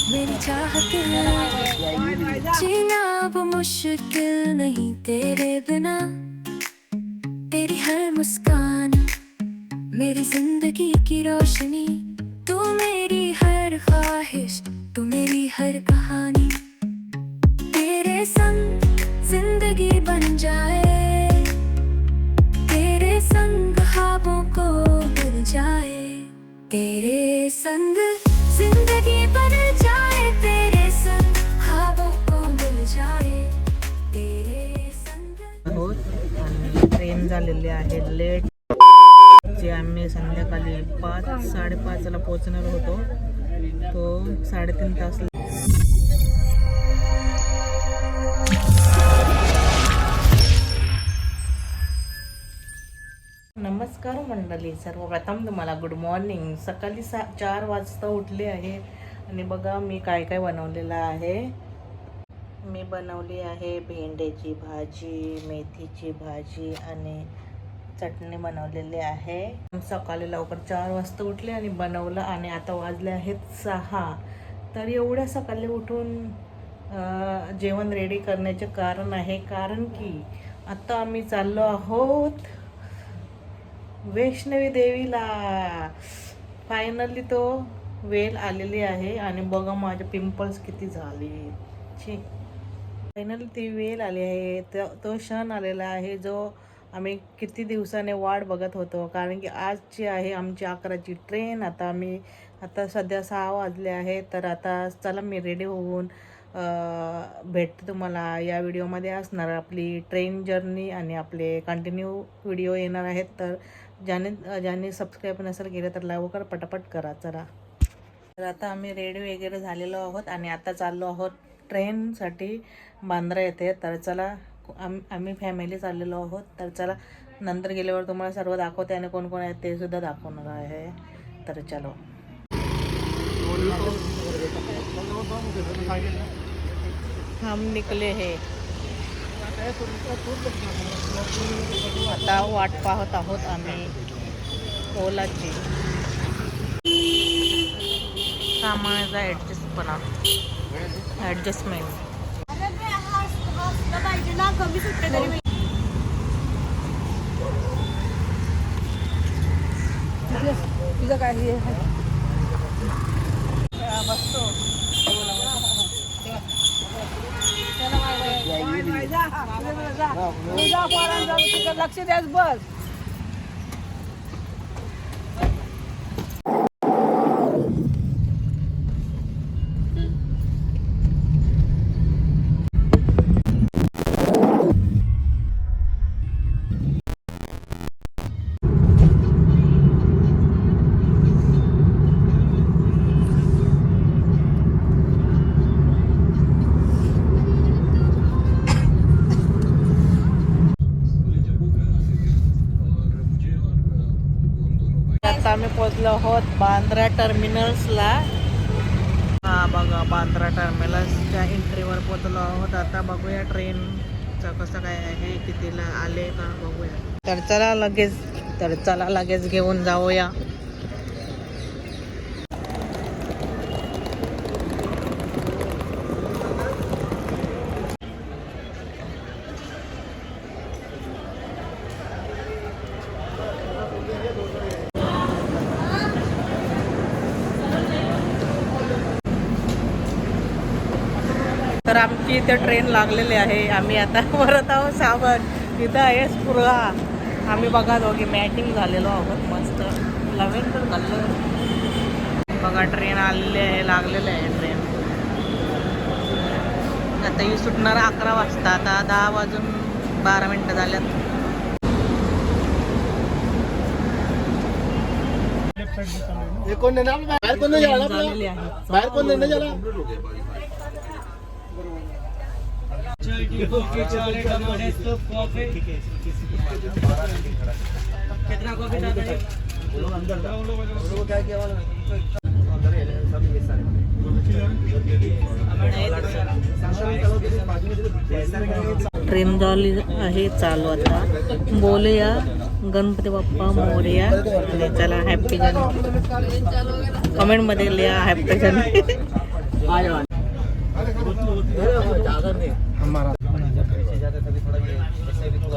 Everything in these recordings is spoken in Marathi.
मेरी चाहत है जीना अब मुश्किल नहीं तेरे बिना। तेरी हर मुस्कान मेरी जिंदगी की रोशनी, तू मेरी हर ख्वाहिश, तू मेरी हर कहानी। तेरे संग जिंदगी बन जाए, तेरे संग ख्वाबों को मिल जाए। तेरे संग जिंदगी बन जाए, तेरे संग ख्वाबों को मिल जाए। तेरे संग आहोत आणि ट्रेन झालेली आहे लेट, जे आम्ही संध्याकाळी 5-5:30ला पोहोचणार होतो, तो 3.5 तास. नमस्कार मंडळी, सर्वप्रथम तुम्हाला गुड मॉर्निंग. सकाळी 4 वाजता उठले आहे आणि बघा मी काय काय बनवलेलं आहे. मी बनवली आहे भेंड्याची भाजी, मेथीची भाजी आणि चटणी बनवलेली आहे. सकाळी लवकर 4 वाजता उठले आणि बनवलं आणि आता वाजले आहेत 6. तर एवढ्या सकाळी उठून जेवण रेडी करण्याचे कारण आहे, कारण की आता आम्ही चाललो आहोत वैष्णवी देवीला. फायनली तो वेळ आलेली आहे आणि बघा माझे पिंपल्स किती झाले. फायनली ती वेळ आली आहे, तो क्षण आलेला आहे जो आम्ही किती दिवसाने वाट बघत होतो. कारण की आजची आहे आमची 11ची ट्रेन. आता सध्या 6 वाजले आहे. तर आता चला मी रेडी होऊन भेटते तुम्हाला. या व्हिडिओमध्ये असणार आपली ट्रेन जर्नी आणि आपले कंटिन्यू व्हिडिओ येणार आहेत. तर ज्यांनी सबस्क्राईब नसेल केलं तर लवकर पटापट करा. चला, तर आता आम्ही रेडी वगैरे झालेलो आहोत आणि आता चाललो आहोत ट्रेनसाठी बांद्रा येथे. तर चला, आम्ही फॅमिली चाललेलो आहोत. तर चला, नंतर गेल्यावर तुम्हाला सर्व दाखवते आणि कोण कोण आहेत ते सुद्धा दाखवणार आहे. तर चलो, हम निकले हे. आता वाट पाहत आहोत आम्ही ओलाची. सामानाचा ॲडजस्टमेंट. तुझं काय हे बसतो. लक्ष द्यास बस. आम्ही पोहोचलो आहोत बांद्रा टर्मिनल्सला. बघा, बांद्रा टर्मिनल्सच्या एंट्रीवर पोहोचलो आहोत. आता बघूया ट्रेनचं कसं काय आहे, कितीला आले का बघूया. तर चला लगेच घेऊन जाऊया. तर आमची इथे ट्रेन लागलेली आहे. आम्ही आता परत आहोत सावध. इथं आहे स्पुरा. आम्ही बघा दोघी मॅचिंग झालेलो आहोत मस्त. Lavender colour. बघा ट्रेन आलेली आहे, लागलेलं आहे ट्रेन. आता ही सुटणार 11 वाजता. आता 10 वाजून 12 मिनटं झाल्यात. झालेली आहे. कितना कॉफी चाहते हैं? ट्रेन झाली आहे चालू. आता बोलूया गणपती बाप्पा मोरया. आणि चला हॅपी जर्नी. कमेंटमध्ये लिहा हॅपी जर्नी.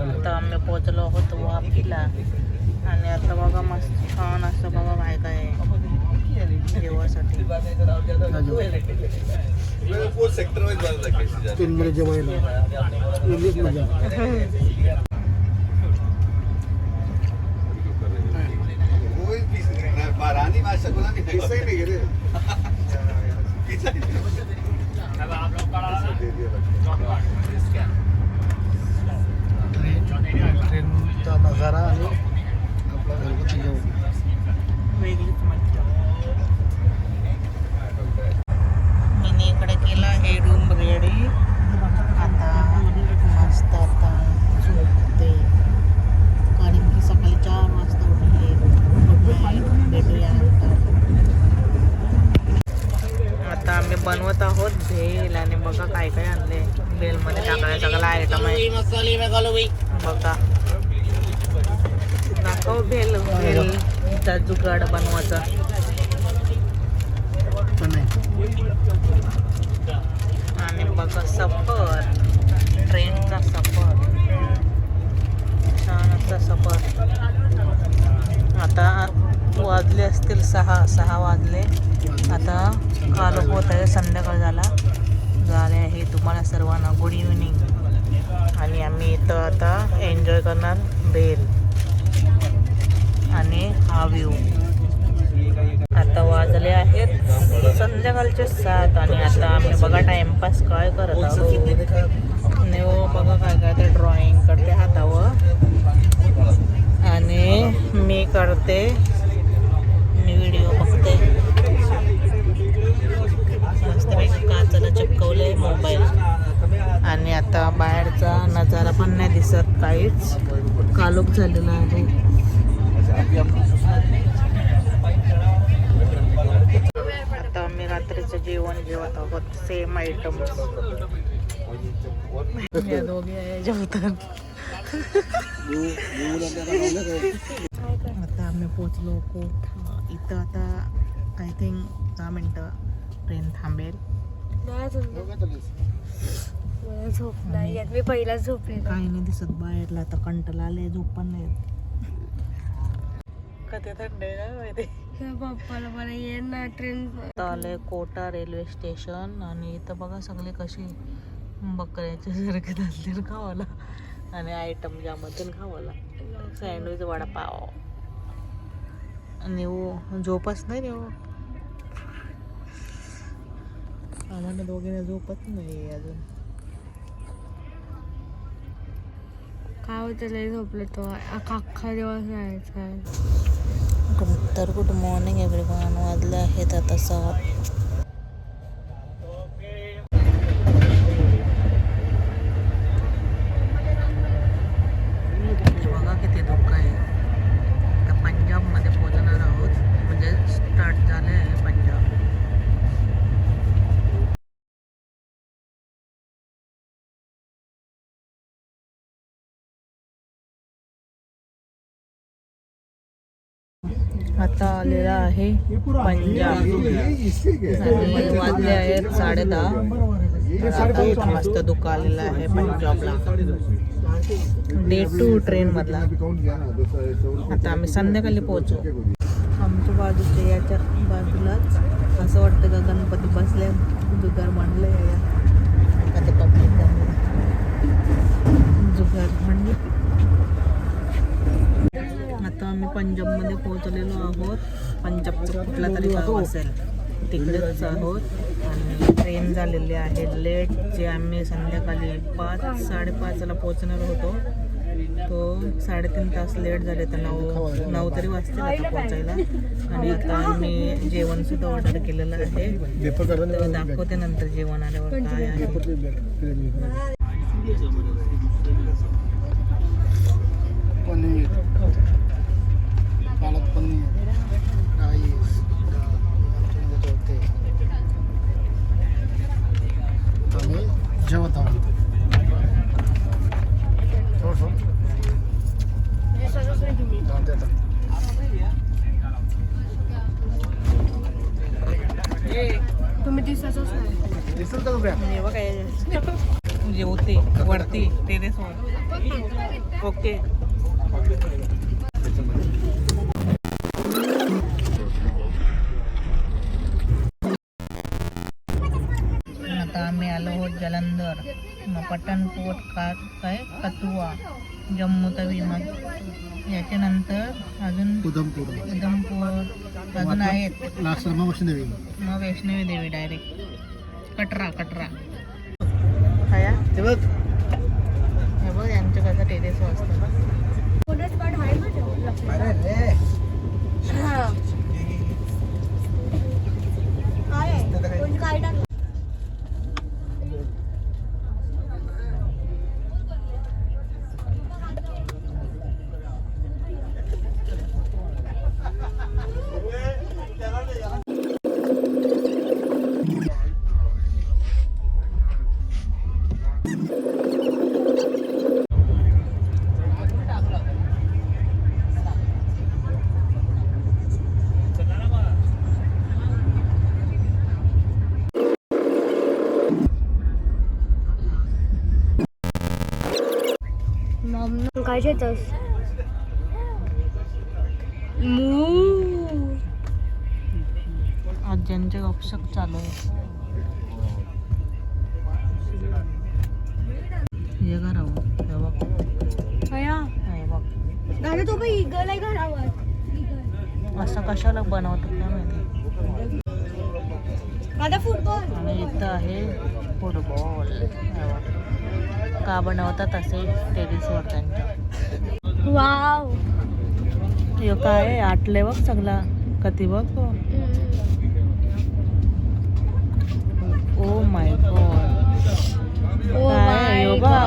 आता आम्ही पोहोचलो आहोत वापीला. आणि आता बघा मस्त छान असं बघा काय काय आहे जेवासाठी. ट्रेनचा नजारा आणि आपला घरगुती जेवण वेगळीच मजा. मी इकडे केला आहे रूम रेडी. आता मस्त आता झोपते कारण की सकाळी 4 वाजता उठले. गुड नाईट, भेटूया नंतर. आता आम्ही बनवत आहोत भेल. आणि बघा काय काय आणले भेलमध्ये टाकायला सगळं आयटम आहे. बघा दाखव भेलचा जुगाड बनवायचा. आणि बघा सफर, ट्रेनचा सफर, छान असा सफर. आता वाजले असतील 6 वाजले. आता काल होत आहे, संध्याकाळ झाले आहे. तुम्हाला सर्वांना गुड इव्हनिंग. आणि आम्ही इथं आता एन्जॉय करणार भेल आणि हा व्ह्यू. आता वाजले आहेत संध्याकाळचे 7. आणि आता आम्ही बघा टाइमपास काय करत आहोत. नेओ बघा काय काय ते ड्रॉइंग करते हातावर. आणि मी करते, मी व्हिडिओ बघते. मस्तपैकी काचाला चिपकवले मोबाईल. आणि आता बाहेरचा नजारा पण नाही दिसत काहीच, कालोख झालेला आहे. आता आम्ही रात्रीचं जेवण जेवत आहोत. सेम आयटम या दोघे आहे जेवतात. आता आम्ही पोचलो इथं. आता आय थिंक 10 मिनटं ट्रेन थांबेल. झोप नाही येत, मी पहिलाच झोपले. काही नाही दिसत बाहेरला. आता कंटाळा आले, झोप पण नाही. कधी थंड आहे ना माहिती. पप्पाला मला ये ना ट्रेन. आले कोटा रेल्वे स्टेशन. आणि इथं बघा सगळे कशी बकऱ्याच्या सारखे असतील खावाला. आणि आयटम ज्यामधून खावाला सँडविच, वडापाव. आणि झोपच नाही रे. आम्हाला दोघींना झोपत नाही अजून. काय होतं लय झोपलं तो अख्खा दिवस राहायचा. तर गुड मॉर्निंग एव्हरीवन. वाजले आहेत आता 7. बघा किती धोका आहे. आता पंजाबमध्ये पोहोचणार आहोत. म्हणजे स्टार्ट झाले आहे पंजाब. आता आलेला आहे पंजाब. आणि वाजले आहेत 10:30. मस्त धुका आलेला आहे पंजाबला. Day 2 ट्रेन मधला. आता आम्ही संध्याकाळी पोहोचू. आमच्या बाजूच्या याच्या बाजूलाच असं वाटतं का गणपती बसले, जुगार मांडले. ते पब्लिक जुगार मांडले. आता आम्ही पंजाबमध्ये पोहोचलेलो आहोत. पंजाबचं कुठला तरी गाव असेल तिकडेच आहोत. आणि ट्रेन झालेली आहे लेट. जे आम्ही संध्याकाळी 5-5:30ला पोहोचणार होतो, तो 3.5 तास लेट झाले. तर 9 तरी वाजतील आता पोहोचायला. आणि आता आम्ही जेवणसुद्धा ऑर्डर केलेलं आहे. तर दाखवते नंतर जेवण आल्यावर काय आहे. पनीर, पालक पनीर, राईस, होते. आम्ही जेवत आहोत. दिसतच नाही. दिसेल तर उभ्या. हे बघा म्हणजे होते वरती टेरेसवर. ओके. आता आम्ही आलो आहोत जलंधर, पठाणकोट काय कथुआ, जम्मू तवी, मग याच्यानंतर अजून उधमपूर अजून आहेत. लास्ट मग वैष्णवी देवी. मग वैष्णवी देवी डायरेक्ट कटरा. खाया ते बघ हे बघ यांचं कसं टेरेस असतं. काय येतस? आज ज्यांचे गपशप चालू आहे. हे घरावं हे बघ. हे बघ गाणं तो बाई गलाय घरावर. असं कशाला बनवतात काय माहिती. माझा फुटबॉल. आणि इथं आहे फुटबॉल. का बनवतात असे टेरेसवर त्यांच्या. वाव. हे काय आटले बघ सगळा कधी बघ. Oh my God. काय योगा.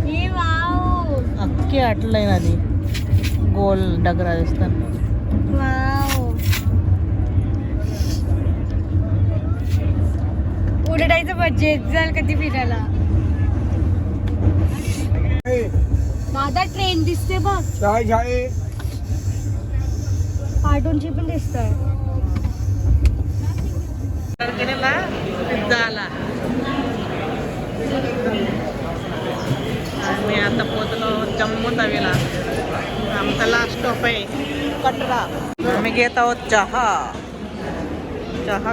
हे वाव. अख्खे आटलंय नदी गोल डगरा दिसतात. वाव. उडडायचं बजेट झालं कधी फिरायला. दादा ट्रेन दिसते बघ. कार्टूनची पण दिसतंय. केलेला पिझ्झा आला. आम्ही आता पोहोचलो जम्मू तवीला. आमचा लास्ट स्टॉप आहे कटरा. आम्ही घेत आहोत चहा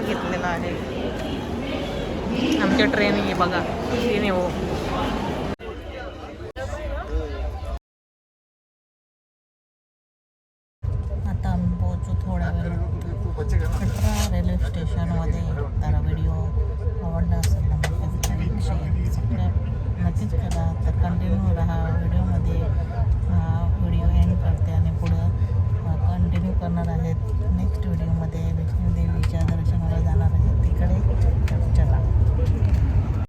घेतलेला आहे. आमच्या ट्रेन आहे बघा तिने हो. आता आम्ही पोहोचू थोड्या वेळ कटरा रेल्वे स्टेशनमध्ये. तर व्हिडिओ आवडला असेल